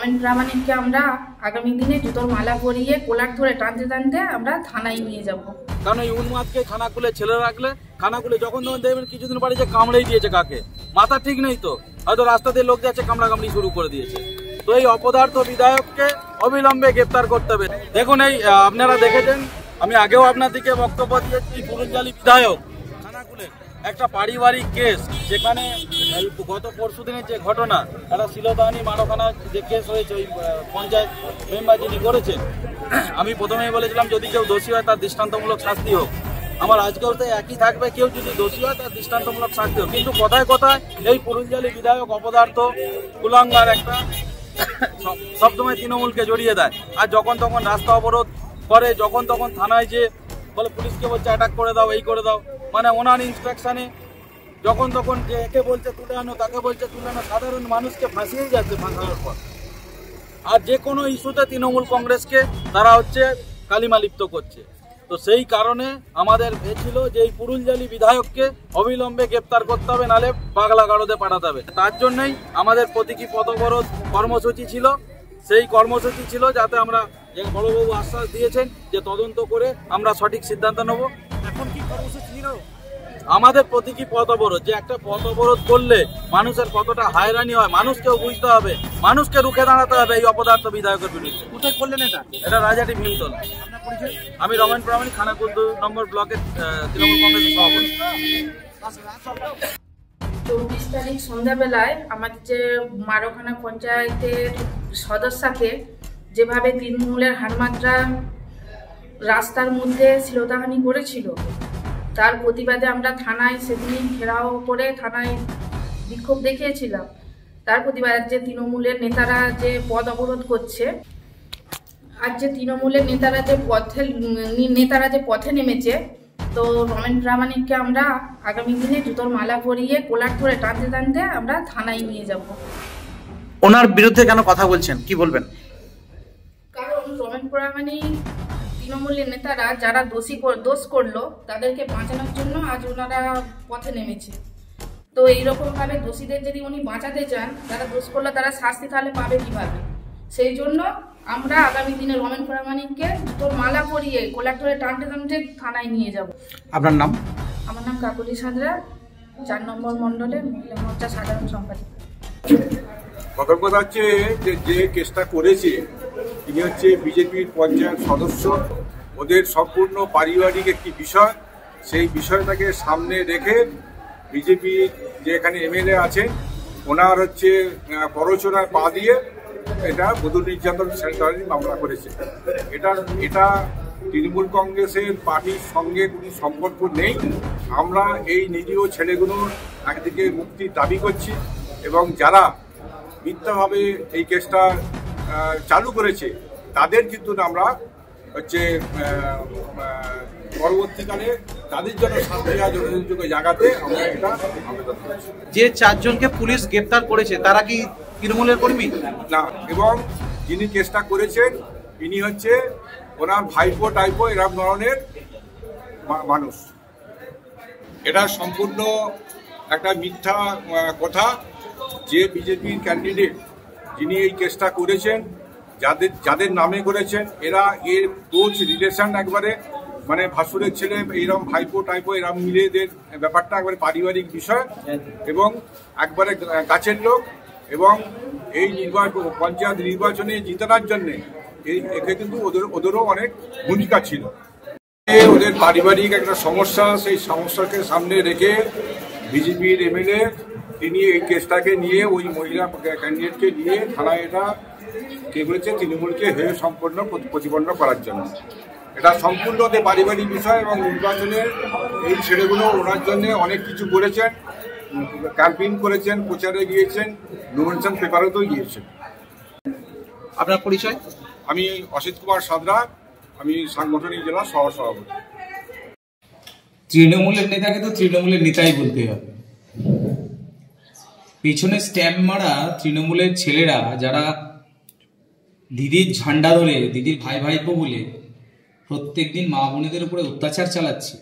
রমেন প্রামাণিককে আমরা আগামী দিনে জুতোর মালা পরিয়ে কোলার ধরে টানতে টানতে আমরা থানায় নিয়ে যাব। কারণ এই উন্মাদকে খানা খুলে ছেলে রাখলে খানা খুলে যখন তখন দেখবেন কিছুদিন পরে যে কামড়েই দিয়েছে কাকে, মাথা ঠিক নেই তো, হয়তো রাস্তা দিয়ে লোক যাচ্ছে কামড়াকামড়ি শুরু করে দিয়েছে। তো এই অপদার্থ বিধায়ককে অবিলম্বে গ্রেপ্তার করতে হবে। দেখুন এই আপনারা দেখেছেন, আমি আগেও আপনাদেরকে বক্তব্য দিয়েছি, পুরুলজালি বিধায়ক খানাকুলে একটা পারিবারিক কেস, যেখানে গত পরশু দিনের যে ঘটনা, একটা শিলদাহানি মারখানা যে কেস হয়েছে, ওই পঞ্চায়েত মেম্বার যিনি করেছেন, আমি প্রথমেই বলেছিলাম যদি কেউ দোষী হয় তার দৃষ্টান্তমূলক শাস্তি হোক। আমার আজকেও তো একই থাকবে, কেউ যদি দোষী হয় তার দৃষ্টান্তমূলক শাস্তি হোক। কিন্তু কথায় কথায় এই পুরুলজালি বিধায়ক অপদার্থ কুলাঙ্গার একটা সবসময় তৃণমূলকে জড়িয়ে দেয়, আর যখন তখন রাস্তা অবরোধ করে, যখন তখন থানায় যে বলে পুলিশকে বলছে অ্যাটাক করে দাও, এই করে দাও, মানে ওনার ইনস্ট্রাকশনে যখন তখন যে একে বলছে তুলে আনো, তাকে বলছে তুলে আনো, সাধারণ মানুষকে ফাঁসিয়েই যাচ্ছে ফাঁসানোর পর। আর যে কোনো ইস্যুতে তৃণমূল কংগ্রেসকে তারা হচ্ছে কালিমা লিপ্ত করছে। তো সেই কারণে আমাদের ছিল যে এই পুরুলজালি বিধায়ককে অবিলম্বে গ্রেপ্তার করতে হবে, নাহলে পাগলা গারদে পাঠাতে হবে। তার জন্যই আমাদের প্রতীকী পথ অবরোধ কর্মসূচি ছিল। সেই কর্মসূচি ছিল যাতে আমরা, যে বড়বাবু আশ্বাস দিয়েছেন যে তদন্ত করে আমরা সঠিক সিদ্ধান্ত নেব। এখন কি কর্মসূচি ছিল আমাদের প্রতীকী পথ অবরোধ, যে একটা পথ অবরোধ করলে মানুষের কতটা হয়রানি হয় মানুষকেও বুঝতে হবে, মানুষকে রুখে দাঁড়াতে হবে এই অপদার্থ বিধায়কের বিরুদ্ধে। কোথায় করলেন এটা? রাজাটি ভীমতল। আমি রমেন প্রামাণিক, খানাকুল 2 নম্বর ব্লকের তৃণমূল কংগ্রেসের সভাপতি। 24 তারিখ সন্ধ্যাবেলায় আমাদের যে মারখানা পঞ্চায়েতের সদস্যকে যেভাবে তৃণমূলের হারমাত্রা রাস্তার মধ্যে শ্লীলতাহানি করেছিল, তার প্রতিবাদে আমরা থানায় সেদিন ঘেরাও করে থানায় বিক্ষোভ দেখিয়েছিলাম। তার প্রতিবাদে যে তৃণমূলের নেতারা যে পথ অবরোধ করছে, আর যে তৃণমূলের নেতারা যে পথে নেমেছে, তো রমেন প্রামাণিককে আমরা আগামী দিনে জুতোর মালা পরিয়ে কোলার ধরে টানতে টানতে আমরা থানায় নিয়ে যাব। ওনার বিরুদ্ধে কেন কথা বলছেন, কি বলবেন? কারণ রমেন প্রামাণিক তৃণমূলের নেতারা যারা দোষ করলো তাদেরকে বাঁচানোর জন্য আজ ওনারা পথে নেমেছে। তো এইরকমভাবে দোষীদের যদি উনি বাঁচাতে চান, যারা দোষ করলো তারা শাস্তি তাহলে পাবে কিভাবে? সেই জন্য আমরা আগামী দিনে রমেন প্রামাণিককে জুতোর মালা পরিয়ে কোলার ধরে টানতে টানতে থানায় নিয়ে যাব। আপনার নাম? আমার নাম কাকুলি সাঁতরা, 4 নম্বর মণ্ডলের মহিলা মোর্চা সাধারণ সম্পাদিকা। প্রথম কথা হচ্ছে যে কেসটা করেছে তিনি হচ্ছে বিজেপির পঞ্চায়েত সদস্য, ওদের সম্পূর্ণ পারিবারিক একটি বিষয়। সেই বিষয়টাকে সামনে রেখে বিজেপির যে এখানে এমএলএ আছেন ওনার হচ্ছে প্ররোচনায় পা দিয়ে এটা বধূ নির্যাতন সেন্টারে মামলা করেছে। এটা তৃণমূল কংগ্রেসের পার্টির সঙ্গে কোনো সম্পর্ক নেই। আমরা এই নিরীহ ছেলেগুলোর একদিকে মুক্তির দাবি করছি, এবং যারা মিথ্যাভাবে এই কেসটা চালু করেছে তাদের কিন্তু আমরা হচ্ছে পরবর্তীকালে তাদের জন্য শাস্তি যথাযথ জায়গাতে আমরা এটা আবেদন করছি। যে 4 জনকে পুলিশ গ্রেপ্তার করেছে তারা কি তৃণমূলের কর্মী? না, এবং যিনি কেসটা করেছেন তিনি হচ্ছে ওনার ভাইপো টাইপো এরকম ধরনের মানুষ। এটা সম্পূর্ণ একটা মিথ্যা কথা। যে বিজেপির ক্যান্ডিডেট যিনি এই কেসটা করেছেন, যাদের নামে করেছেন, এরা এর ক্লোজ রিলেশন, একবারে মানে ভাসুরের ছেলে, এইরকম ভাইপো টাইপো এরকম মিলেদের ব্যাপারটা একবারে পারিবারিক বিষয় এবং একবারে কাছের লোক। এবং এই পঞ্চায়েত নির্বাচনে জিতানোর জন্যে একে কিন্তু ওদেরও অনেক ভূমিকা ছিল। ওদের পারিবারিক একটা সমস্যা, সেই সমস্যাকে সামনে রেখে বিজেপির এমএলএ তিনি এই কেসটাকে নিয়ে ওই মহিলা ক্যান্ডিডেটকে নিয়ে থানায় এটা কে বলেছে তৃণমূলকে হেয় সম্পন্ন প্রতিপন্ন করার জন্য। এটা সম্পূর্ণ ওদের পারিবারিক বিষয়, এবং নির্বাচনের এই ছেলেগুলো ওনার জন্য অনেক কিছু করেছেন, ক্যাম্পেইন করেছেন, প্রচারে গিয়েছেন, নমিনেশন পেপারেতেও গিয়েছেন। আপনার পরিচয়? আমি অসিত কুমার সাঁতরা, আমি সাংগঠনিক জেলা সহসভাপতি। তৃণমূলের নেতাকে তো তৃণমূলের নেতাই বলতে হবে। পিছনে স্ট্যাম্প মারা তৃণমূলের ছেলেরা যারা দিদির ঝান্ডা ধরে, দিদির ভাই ভাইপো বলে প্রত্যেকদিন মা বোনেদের উপরে অত্যাচার চালাচ্ছে,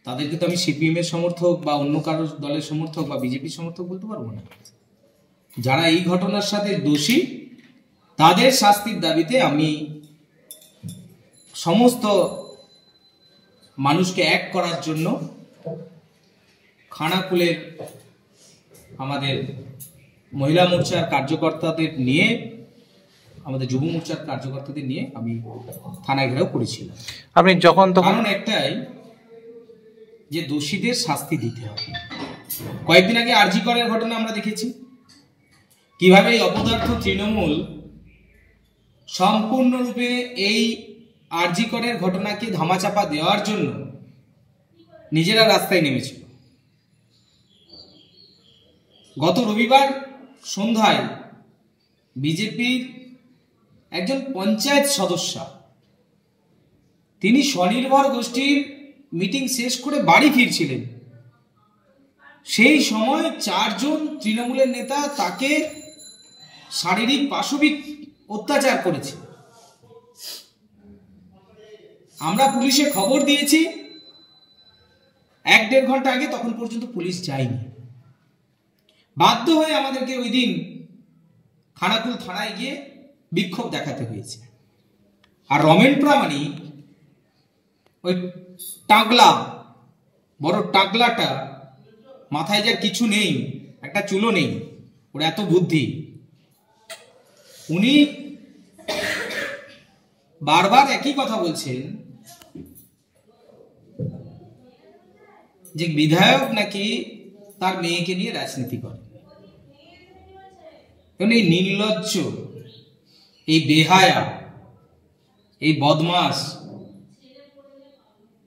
তাদেরকে তো আমি সিপিএম এর সমর্থক বা অন্য কারোর দলের সমর্থক বা বিজেপির সমর্থক বলতে পারবো না। যারা এই ঘটনার সাথে দোষী তাদের শাস্তির দাবিতে আমি সমস্ত মানুষকে এক করার জন্য খানাকুলের আমাদের মহিলা মোর্চার কার্যকর্তাদের নিয়ে, আমাদের যুব মোর্চার কার্যকর্তাদের নিয়ে আমি থানায় ঘেরাও করেছিলাম। আপনি যখন তখন কারণ একটাই, যে দোষীদের শাস্তি দিতে হবে। কয়েকদিন আগে আরজি করের ঘটনা আমরা দেখেছি, কিভাবে এই অপদার্থ তৃণমূল সম্পূর্ণরূপে এই আরজি করের ঘটনাকে ধামাচাপা দেওয়ার জন্য নিজেরা রাস্তায় নেমেছিল। গত রবিবার সন্ধ্যায় বিজেপির একজন পঞ্চায়েত সদস্য, তিনি স্বনির্ভর গোষ্ঠীর মিটিং শেষ করে বাড়ি ফিরছিলেন। সেই সময় 4 জন তৃণমূলের নেতা তাকে শারীরিক পাশবিক অত্যাচার করেছে। আমরা পুলিশে খবর দিয়েছি 1-1.5 ঘন্টা আগে, তখন পর্যন্ত পুলিশ যায়নি। বাধ্য হয়ে আমাদেরকে ওই দিন খানাকুল থানায় গিয়ে বিক্ষোভ দেখাতে হয়েছে। আর রমেন প্রামাণিক ওই টাগলা, বড় টাগলাটা, মাথায় যার কিছু নেই, একটা চুলও নেই, ওর এত বুদ্ধি, উনি বারবার একই কথা বলছেন যে বিধায়ক নাকি তার মেয়েকে নিয়ে রাজনীতি করে। এই নির্লজ্জ, এই বেহায়া, এই বদমাস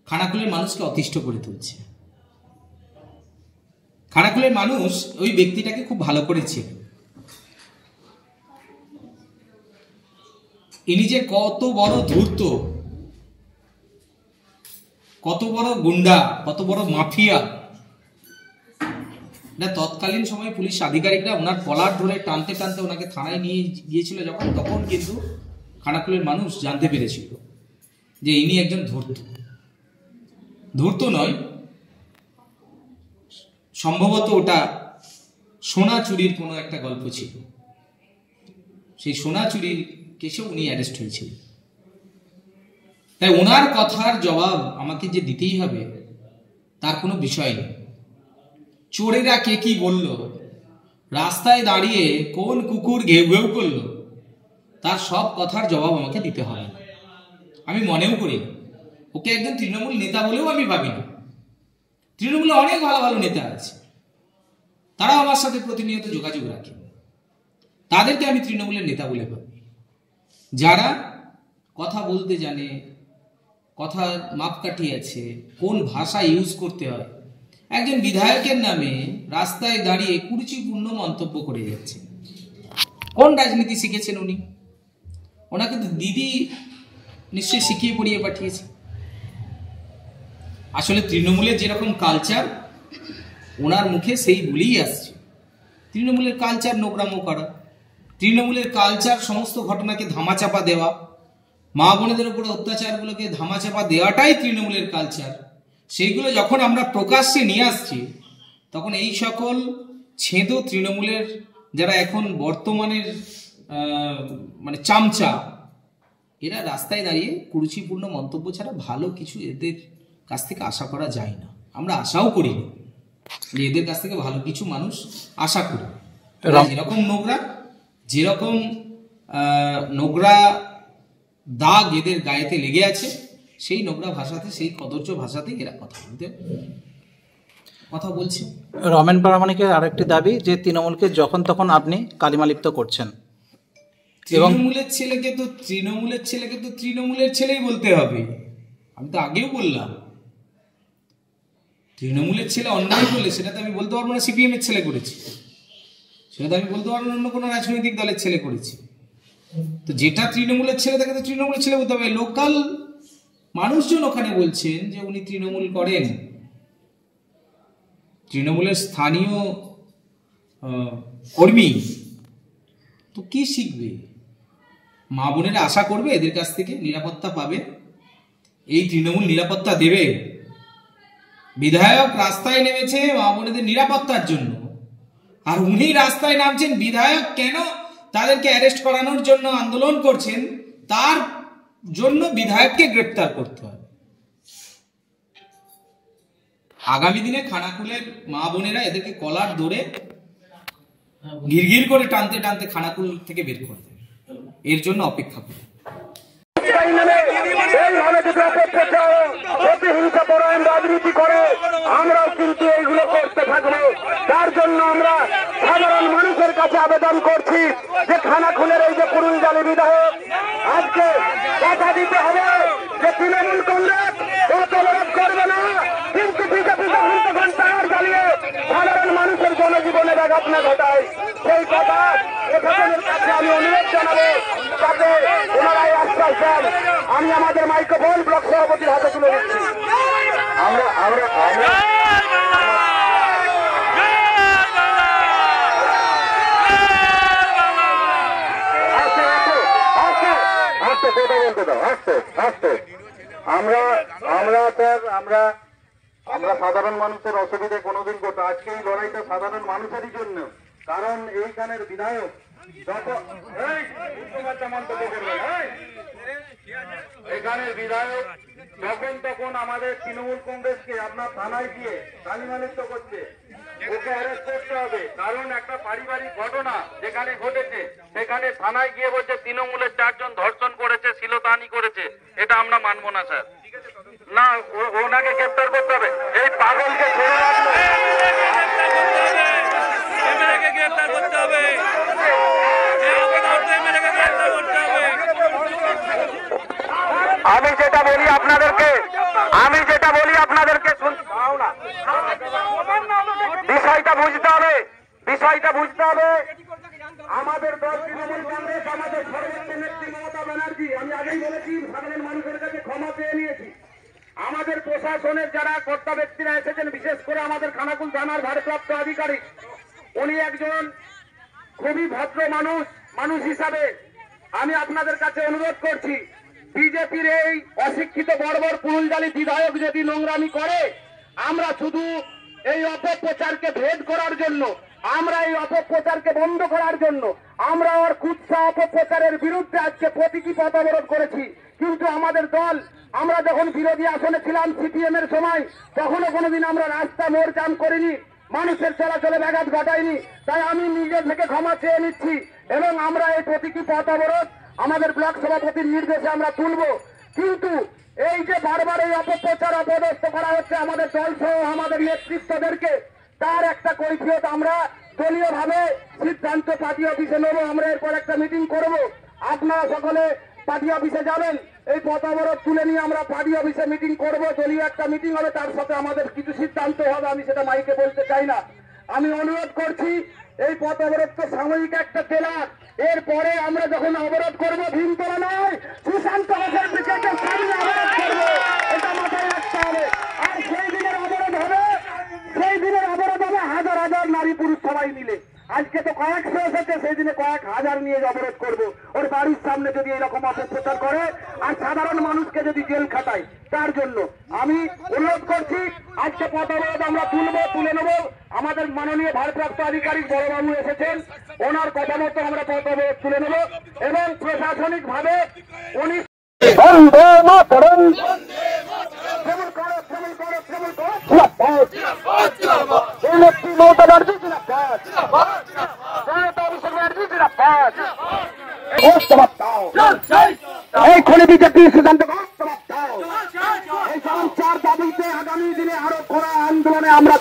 খানাকুলের মানুষকে অতিষ্ঠ করে তুলছে। খানাকুলের মানুষ ওই ব্যক্তিটাকে খুব ভালো করেছে। ইনি যে কত বড় ধূর্ত, কত বড় গুন্ডা, কত বড় মাফিয়া, না তৎকালীন সময় পুলিশ আধিকারিকরা ওনার কলার ধরে টানতে টানতে ওনাকে থানায় নিয়ে গিয়েছিল যখন, তখন কিন্তু খানাকুলের মানুষ জানতে পেরেছিল যে ইনি একজন ধূর্ত। ধূর্ত নয়, সম্ভবত ওটা সোনা চুরির কোনো একটা গল্প ছিল। সেই সোনা চুরির কেসে উনি অ্যারেস্ট হয়েছিলেন। তাই ওনার কথার জবাব আমাকে যে দিতেই হবে তার কোনো বিষয় নেই। চোরেরা কে কি বলল, রাস্তায় দাঁড়িয়ে কোন কুকুর ঘেউ ঘেউ করলো, তার সব কথার জবাব আমাকে দিতে হয় না। আমি মনেও করি ওকে একজন তৃণমূল নেতা বলেও আমি ভাবি না। তৃণমূলে অনেক ভালো ভালো নেতা আছে, তারাও আমার সাথে প্রতিনিয়ত যোগাযোগ রাখে, তাদেরকে আমি তৃণমূলের নেতা বলে ভাবি। যারা কথা বলতে জানে, কথার মাপকাঠি আছে, কোন ভাষা ইউজ করতে হয়। একজন বিধায়কের নামে রাস্তায় দাঁড়িয়ে কুরুচিপূর্ণ মন্তব্য করে যাচ্ছে। কোন রাজনীতি শিখেছেন উনি? ওনাকে তো দিদি নিশ্চয়ই শিখিয়ে পড়িয়ে পাঠিয়েছে। আসলে তৃণমূলের যেরকম কালচার, ওনার মুখে সেই বলেই আসছে। তৃণমূলের কালচার নোংরামো করা, তৃণমূলের কালচার সমস্ত ঘটনাকে ধামাচাপা দেওয়া, মা বোনেদের উপরে অত্যাচারগুলোকে ধামাচাপা দেওয়াটাই তৃণমূলের কালচার। সেইগুলো যখন আমরা প্রকাশ্যে নিয়ে আসছি, তখন এই সকল ছেদো তৃণমূলের যারা এখন বর্তমানের মানে চামচা, এরা রাস্তায় দাঁড়িয়ে কুরুচিপূর্ণ মন্তব্য ছাড়া ভালো কিছু এদের কাছ থেকে আশা করা যায় না। আমরা আশাও করি না যে এদের কাছ থেকে ভালো কিছু মানুষ আশা করি। যেরকম নোংরা, যেরকম নোংরা দাগ এদের গায়েতে লেগে আছে, সেই নোংরা ভাষাতে, সেই কদর্য ভাষাতে এরা কথা বলছে। রমেন প্রামাণিকের আরেকটি দাবি যে তৃণমূলকে যখন তখন আপনি কালিমালিপ্ত করছেন। তৃণমূলের ছেলেকে তো তৃণমূলের ছেলেই বলতে হবে। আমি তো আগেও বললাম, তৃণমূলের ছেলে অন্যায় করলে সেটা তো আমি বলতে পারবো না সিপিএম এর ছেলে করেছি, সেটা তো আমি বলতে পারবো না অন্য কোনো রাজনৈতিক দলের ছেলে করেছি। তো যেটা তৃণমূলের ছেলে তাকে তো তৃণমূলের ছেলে বলতে হবে। লোকাল মানুষজন ওখানে বলছেন যে উনি তৃণমূল করেন, তৃণমূলের স্থানীয় কর্মী, তো কি শিখবে? মা বোনেরা আশা করবে এদের কাছ থেকে নিরাপত্তা পাবে? এই তৃণমূল নিরাপত্তা দেবে? বিধায়ক রাস্তায় নেমেছে মা বোনেদের নিরাপত্তার জন্য, আর উনি রাস্তায় নামছেন বিধায়ক কেন তাদেরকে অ্যারেস্ট করানোর জন্য আন্দোলন করছেন, তার জন্য বিধায়ককে গ্রেপ্তার করতে হবে। আগামী দিনে খানাকুলের মা বোনেরা এদেরকে কলার ধরে গিরগির করে টানতে টানতে খানাকুল থেকে বের করবে, এর জন্য অপেক্ষা করবে। রাজনীতি করে আমরাও কিন্তু এইগুলো করতে থাকবো। তার জন্য আমরা সাধারণ মানুষের কাছে আবেদন করছি যে খানাকুলের এই যে পুরুলজালি বিধায়ক, আজকে কথা দিতে হবে যে তৃণমূল কংগ্রেস অবরোধ করবে না, কিন্তু বিজেপি ঘন্টা জ্বালিয়ে সাধারণ মানুষের জনজীবনে ব্যাঘাত না ঘটায়, সেই কথা প্রশাসনের কাছে আমি অনুরোধ জানাবো যাতে ওনারাই আশ্বাস দেন। আমি আমাদের মাইক্রোফোন ব্লক সভাপতির হাতে তুলে দিচ্ছি। আমরা সাধারণ মানুষের অসুবিধে কোনোদিন ঘটে, আজকে এই লড়াইটা সাধারণ মানুষেরই জন্য। কারণ এইখানের বিধায়ক এখানের বিধায়ক যখন তখন আমাদের তৃণমূল কংগ্রেসকে আপনার থানায় গিয়ে গালিমালিত করছে, ওকে অ্যারেস্ট করতে হবে। কারণ একটা পারিবারিক ঘটনা যেখানে ঘটেছে সেখানে থানায় গিয়ে বলছে তৃণমূলের 4 জন ধর্ষণ করেছে, শ্লীলতাহানি করেছে। এটা আমরা মানব না স্যার, না, ওনাকে গ্রেপ্তার করতে হবে। এই পাগলকে ছেড়ে রাখবে, আমি যেটা বলি আপনাদেরকে বিষয়টা বুঝতে হবে। আমাদের দল তৃণমূল কংগ্রেস, আমাদের সর্বোচ্চ নেত্রী মমতা ব্যানার্জি, আমি আগেই বলেছি সাধারণ মানুষের কাছে ক্ষমা চেয়ে নিয়েছি। আমাদের প্রশাসনের যারা কর্তা ব্যক্তিরা এসেছেন, বিশেষ করে আমাদের খানাকুল থানার ভারপ্রাপ্ত আধিকারিক, উনি একজন খুবই ভদ্র মানুষ হিসাবে আমি আপনাদের কাছে অনুরোধ করছি, বিজেপির এই অশিক্ষিত বর্বর পুরুলজালি বিধায়ক যদি নোংরামি করে, আমরা শুধু এই অপপ্রচারকে ভেদ করার জন্য, আমরা এই অপপ্রচারকে বন্ধ করার জন্য আমরা ওর কুৎসা অপপ্রচারের বিরুদ্ধে আজকে প্রতীকী পথ অবরোধ করেছি। কিন্তু আমাদের দল, আমরা যখন বিরোধী আসনে ছিলাম সিপিএম এর সময়, তখনও কোনোদিন আমরা রাস্তা মোড় জাম করিনি, মানুষের চলাচলে ব্যাঘাত ঘটাইনি। তাই আমি নিজে থেকে ক্ষমা চেয়ে নিচ্ছি এবং আমরা এই প্রতীকী পথ অবরোধ আমাদের ব্লক সভাপতির নির্দেশে আমরা তুলব। কিন্তু এই যে বারবার এই অপপ্রচার অপদস্থ করা হচ্ছে আমাদের দল সহ আমাদের নেতৃত্বদেরকে, তার একটা কৈফিয়ত আমরা দলীয় ভাবে সিদ্ধান্ত পার্টি অফিসে নেব। আমরা এরপর একটা মিটিং করব, আপনারা সকলে পার্টি অফিসে যাবেন, এই পথ অবরোধ তুলে নিয়ে আমরা পার্টি অফিসে মিটিং করব, দলীয় একটা মিটিং হবে, তার সাথে আমাদের কিছু সিদ্ধান্ত হবে। আমি সেটা মাইকে বলতে চাই না। আমি অনুরোধ করছি, এই পথ অবরোধ তো সাময়িক একটা ট্রেলার, এরপরে আমরা যখন অবরোধ করবো ভীমতলা নয়, সুশান্ত ঘোষের দিকে সামনে অবরোধ করবো, এটা মাথায় রাখতে হবে। আর সেই দিনের অবরোধ হবে হাজার হাজার নারী পুরুষ সবাই মিলে। আজকে তো কয়েকশো এসেছে, সেই দিনে কয়েক হাজার নিয়ে অবরোধ করবো। ওর বাড়ির সামনে যদি এরকম অপপ্রচার করে আর সাধারণ মানুষকে যদি জেল খাটায়, তার জন্য আমি অনুরোধ করছি, আজকে পথ অবরোধ আমরা তুলে নেব। আমাদের মাননীয় ভারপ্রাপ্ত আধিকারিক বড়বাবু এসেছেন, ওনার কথা মতো আমরা পথ অবরোধ তুলে নেব এবং প্রশাসনিক ভাবে উনি মমতা ব্যানার্জি এই খনি বিজেপি সিদ্ধান্ত এই চার দাবিতে আগামী দিনে আরো কড়া আন্দোলনে আমরা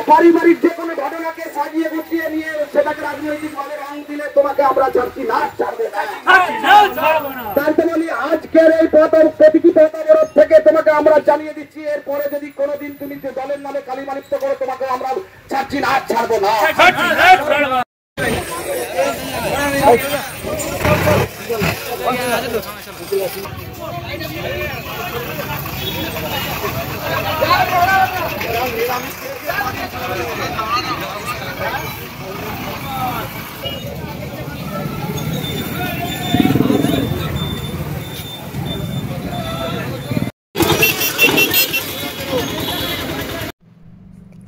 পারিবারিক যে কোনো ঘটনাকে সাজিয়ে গুছিয়ে নিয়ে সেটাকে রাজনৈতিক ভাবে রং দিলে তোমাকে আমরা ছাড়ছি না, ছাড়বে না। তাই তো বলি, আজকের এই প্রতীকী পথ অবরোধ থেকে তোমাকে আমরা জানিয়ে দিচ্ছি, এরপরে যদি কোনোদিন তুমি দলের নামে কালিমালিপ্ত করো, তোমাকে আমরা ছাড়ছি না, ছাড়বো না।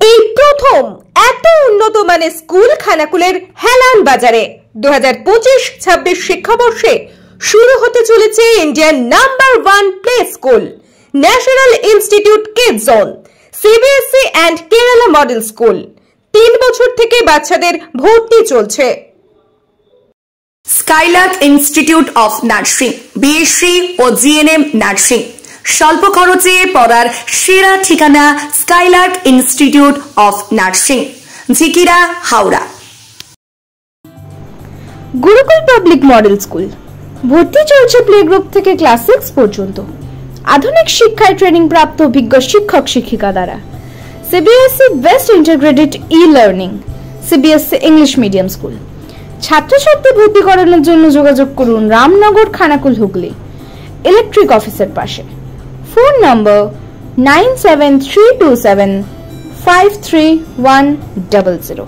এই প্রথম এত উন্নত উন্নত মানের স্কুল খানাকুলের হেলান বাজারে 2025-26 শিক্ষাবর্ষে শুরু হতে চলেছে ইন্ডিয়ার number 1 play school national institute kids zone CBSE and Kerala model school. 3 বছর থেকে বাচ্চাদের ভর্তি চলছে। Skylark institute of nursing, BSc ও জিএনএম নার্সিং। স্বল্প খরচে পড়ার সেরা ঠিকানা Skylark institute of nursing, Jhikira, Howrah. Gurukul public model school, ভর্তি চলছে প্লে গ্রুপ থেকে ক্লাস 6 পর্যন্ত। আধুনিক শিক্ষায় ট্রেনিং প্রাপ্ত অভিজ্ঞ শিক্ষক শিক্ষিকা দ্বারা। CBSE best integrated e-learning, CBSE English medium school. ছাত্রছাত্রী ভর্তি করানোর জন্য যোগাযোগ করুন রামনগর, খানাকুল, হুগলি, ইলেকট্রিক অফিসের পাশে। ফোন নম্বর 9732753100।